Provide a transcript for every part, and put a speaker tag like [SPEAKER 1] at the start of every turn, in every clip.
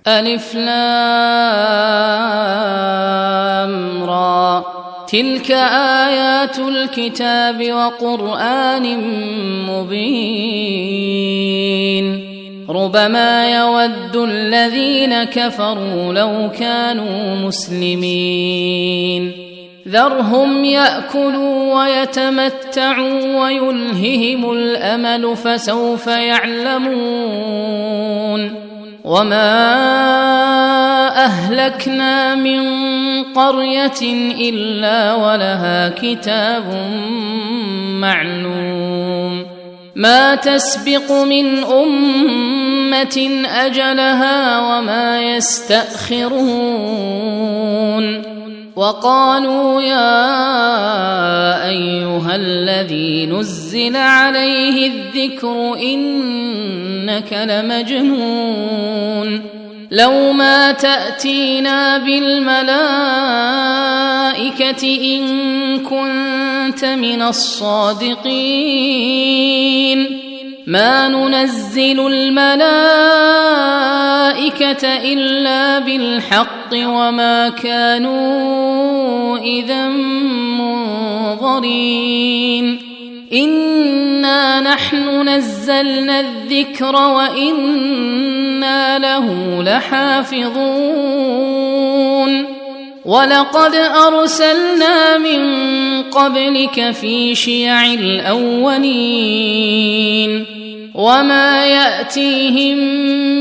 [SPEAKER 1] ألف لام را تلك آيات الكتاب وقرآن مبين ربما يود الذين كفروا لو كانوا مسلمين ذرهم يأكلوا ويتمتعوا ويلههم الأمل فسوف يعلمون وما أهلكنا من قرية إلا ولها كتاب معلوم ما تسبق من أمة أجلها وما يستأخرون وقالوا يا أيها الذي نزل عليه الذكر إنك لمجنون لو ما تأتينا بالملائكة إن كنت من الصادقين ما ننزل الملائكة إلا بالحق وما كانوا إذا منظرين إنا نحن نزلنا الذكر وإنا له لحافظون ولقد أرسلنا من قبلك في شيع الأولين وما يأتيهم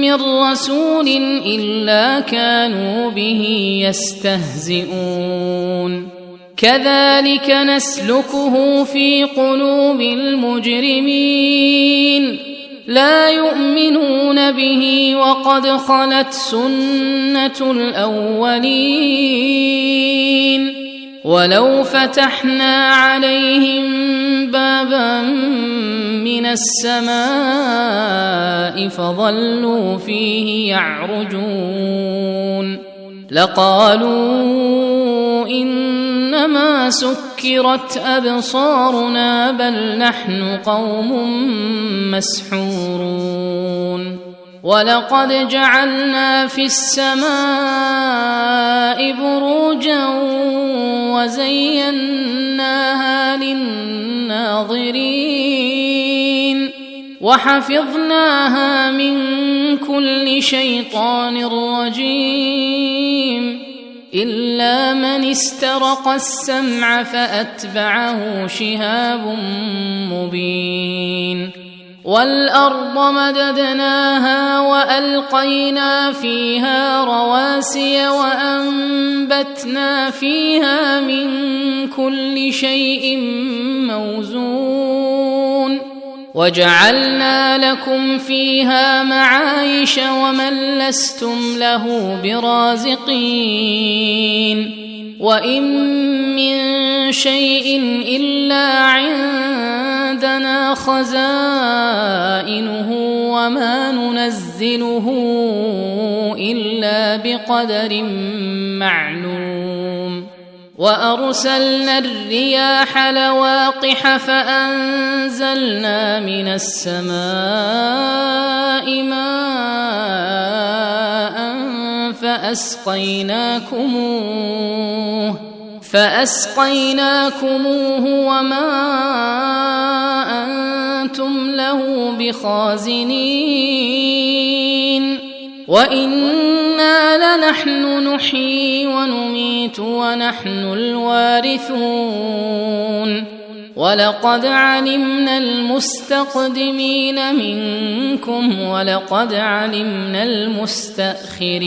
[SPEAKER 1] من رسول إلا كانوا به يستهزئون كذلك نسلكه في قلوب المجرمين لا يؤمنون به وقد خلت سنة الأولين ولو فتحنا عليهم بابا من السماء فظلوا فيه يعرجون لقالوا إنما سكرت أبصارنا بل نحن قوم مسحورون ولقد جعلنا في السماء بروجا وزيناها للناظرين وحفظناها من كل شيطان رجيم إلا من استرق السمع فأتبعه شهاب مبين والأرض مددناها وألقينا فيها رواسي وأنبتنا فيها من كل شيء موزون وجعلنا لكم فيها معايش ومن لستم له برازقين وإن من شيء إلا عندنا خزائنه وما ننزله إلا بقدر معلوم وأرسلنا الرياح لواقح فأنزلنا من السماء ماء فأسقيناكموه وما أنتم له بخازنين وإنا لنحن نحيي ونميت ونحن الوارثون ولقد علمنا المستقدمين منكم ولقد علمنا المستأخرين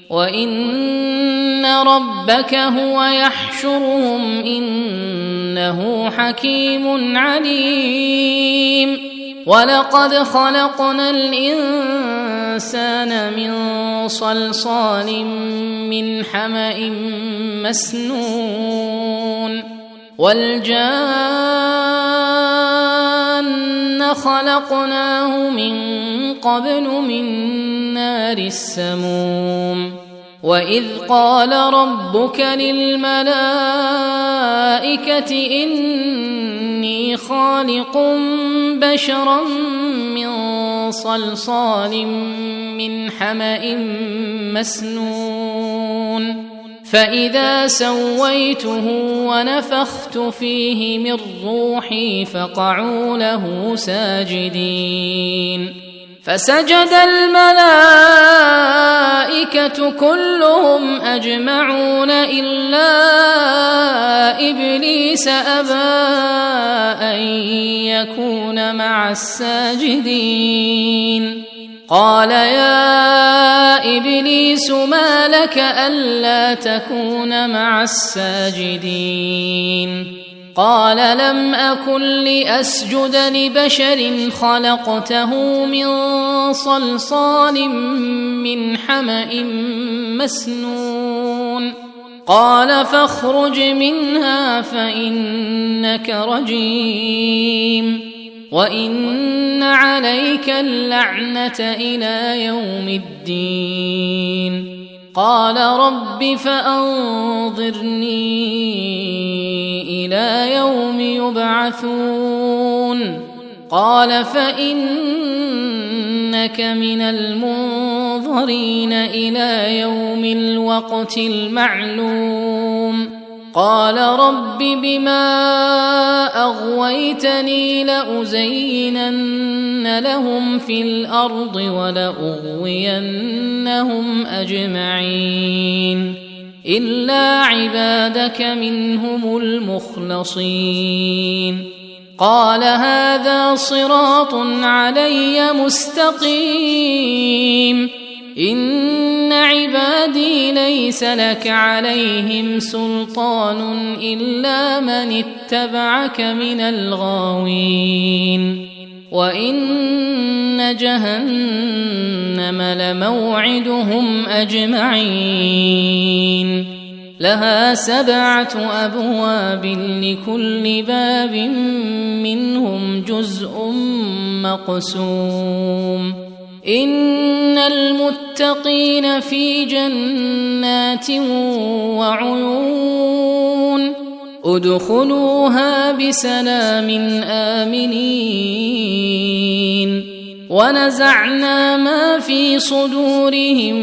[SPEAKER 1] وإن ربك هو يحشرهم إنه حكيم عليم ولقد خلقنا الإنسان من صلصال من حمأ مسنون والجان خلقناه من قبل من نار السموم وإذ قال ربك للملائكة إني خالق بشرا من صلصال من حمأ مسنون فإذا سويته ونفخت فيه من روحي فقعوا له ساجدين فسجد الملائكة كلهم أجمعون إلا إبليس أبى أن يكون مع الساجدين قال يا إبليس ما لك ألا تكون مع الساجدين قال لم أكن لأسجد لبشر خلقته من صلصال من حمأ مسنون قال فاخرج منها فإنك رجيم وإن عليك اللعنة إلى يوم الدين قال رب فأنظرني إلى يوم يبعثون قال فإنك من المنظرين إلى يوم الوقت المعلوم قال رب بما أغويتني لأزينن لهم في الأرض ولأغوينهم أجمعين إلا عبادك منهم المخلصين قال هذا صراط علي مستقيم إن عبادي ليس لك عليهم سلطان إلا من اتبعك من الغاوين وإن جهنم لموعدهم أجمعين لها 7 أبواب لكل باب منهم جزء مقسوم إن المتقين في جنات وعيون ادخلوها بسلام آمنين ونزعنا ما في صدورهم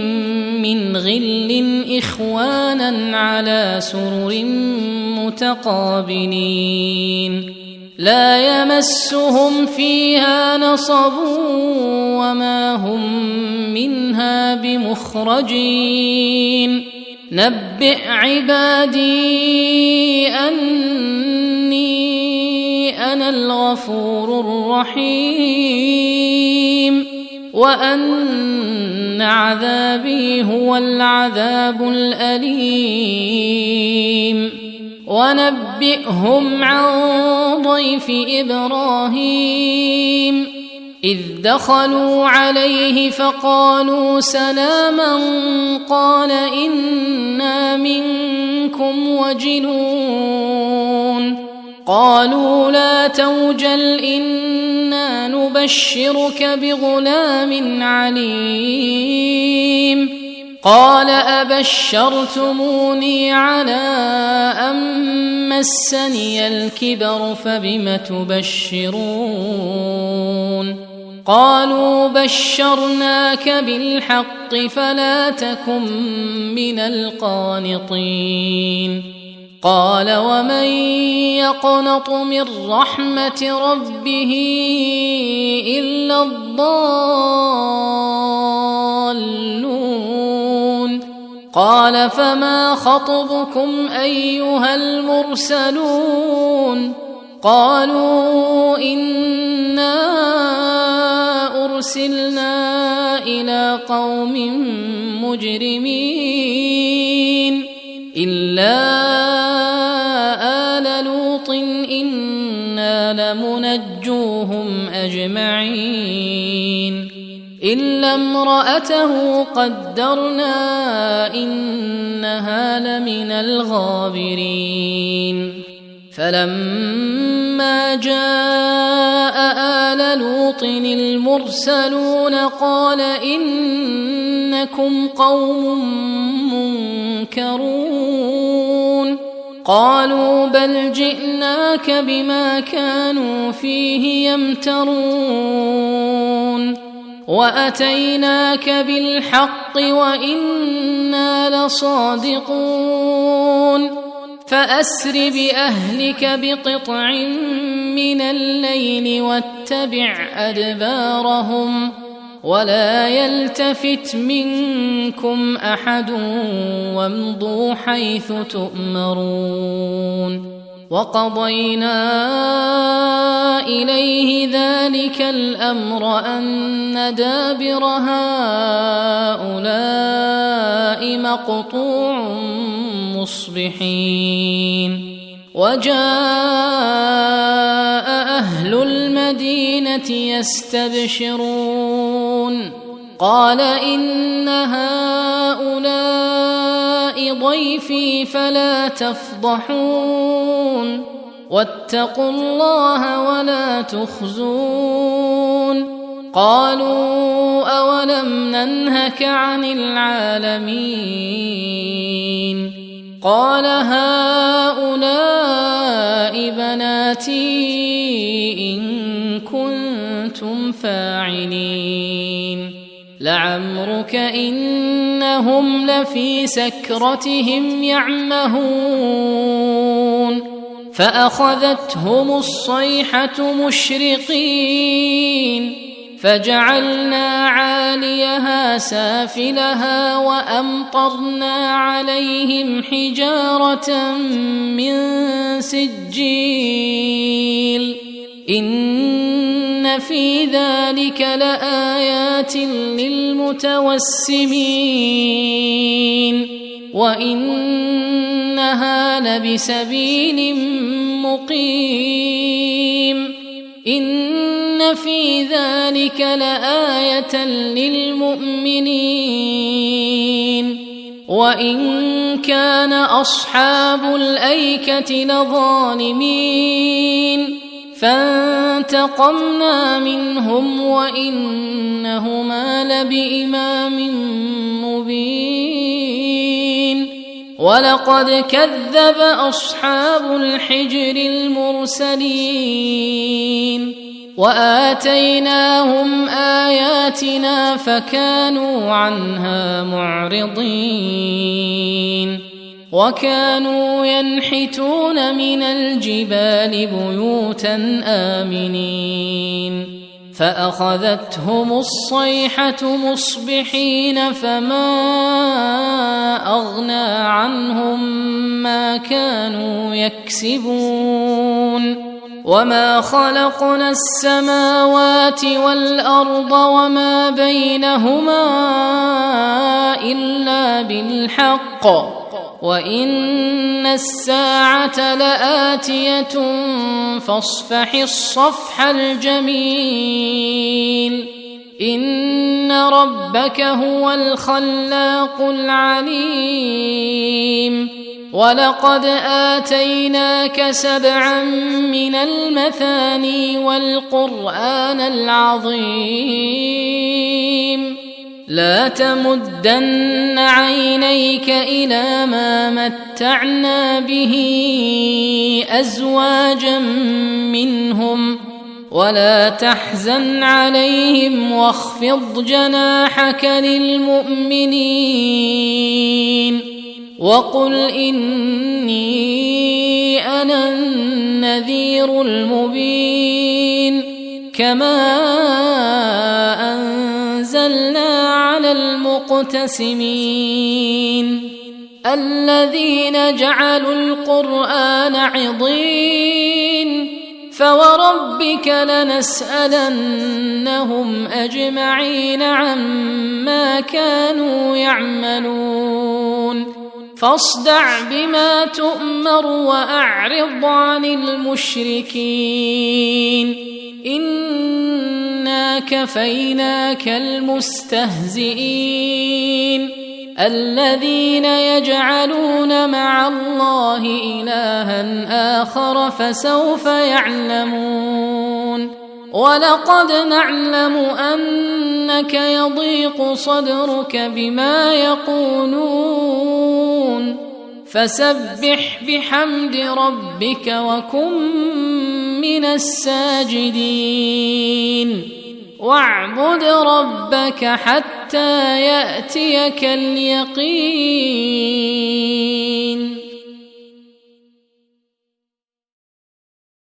[SPEAKER 1] من غل إخوانا على سرر متقابلين لا يمسهم فيها نصب وما هم منها بمخرجين نبئ عبادي أني أنا الغفور الرحيم وأن عذابي هو العذاب الأليم ونبئهم عن ضيف إبراهيم إذ دخلوا عليه فقالوا سلاما قال إنا منكم وجلون قالوا لا توجل إنا نبشرك بغلام عليم قال أبشرتموني على أن مسني الكبر فبم تبشرون قالوا بشرناك بالحق فلا تكن من القانطين قال ومن يقنط من رحمة ربه إلا الضالون قال فما خطبكم أيها المرسلون قالوا إنا أرسلنا إلى قوم مجرمين إلا آل لوط إنا لمنجوهم أجمعين إلا امرأته قدرنا إنها لمن الغابرين فلما جاء آل لوط المرسلون قال إنكم قوم منكرون قالوا بل جئناك بما كانوا فيه يمترون وأتيناك بالحق وإنا لصادقون فأسر بأهلك بقطع من الليل واتبع أدبارهم ولا يلتفت منكم أحد وامضوا حيث تؤمرون وقضينا إليه ذلك الأمر أن دابر هؤلاء مقطوع مصبحين وجاء أهل المدينة يستبشرون قال إن هؤلاء ضيفي فلا تفضحون واتقوا الله ولا تخزون قالوا أولم ننهك عن العالمين قال هؤلاء بناتي إن كنتم فاعلين لعمرك إنهم لفي سكرتهم يعمهون فأخذتهم الصيحة مشرقين فجعلنا عاليها سافلها وأمطرنا عليهم حجارة من سجيل إن في ذلك لآيات للمتوسمين وإنها لبسبيل مقيم إن في ذلك لآية للمؤمنين وإن كان أصحاب الأيكة لظالمين فانتقمنا منهم وإنهما لبإمام مبين ولقد كذب أصحاب الحجر المرسلين وآتيناهم آياتنا فكانوا عنها معرضين وكانوا ينحتون من الجبال بيوتا آمنين فأخذتهم الصيحة مصبحين فما أغنى عنهم ما كانوا يكسبون وما خلقنا السماوات والأرض وما بينهما إلا بالحق وإن الساعة لآتية فاصفح الصفح الجميل إن ربك هو الخلاق العليم ولقد آتيناك 7 من المثاني والقرآن العظيم لا تمدن عينيك إلى ما متعنا به أزواجا منهم ولا تحزن عليهم واخفض جناحك للمؤمنين وقل إني أنا النذير المبين كما أنزلنا على المقتسمين الذين جعلوا القرآن عضين فوربك لنسألنهم أجمعين عما كانوا يعملون فاصدع بما تؤمر وأعرض عن المشركين إنا كفيناك المستهزئين الذين يجعلون مع الله إلها آخر فسوف يعلمون ولقد نعلم أنك يضيق صدرك بما يقولون فسبح بحمد ربك وكن من الساجدين واعبد ربك حتى يأتيك اليقين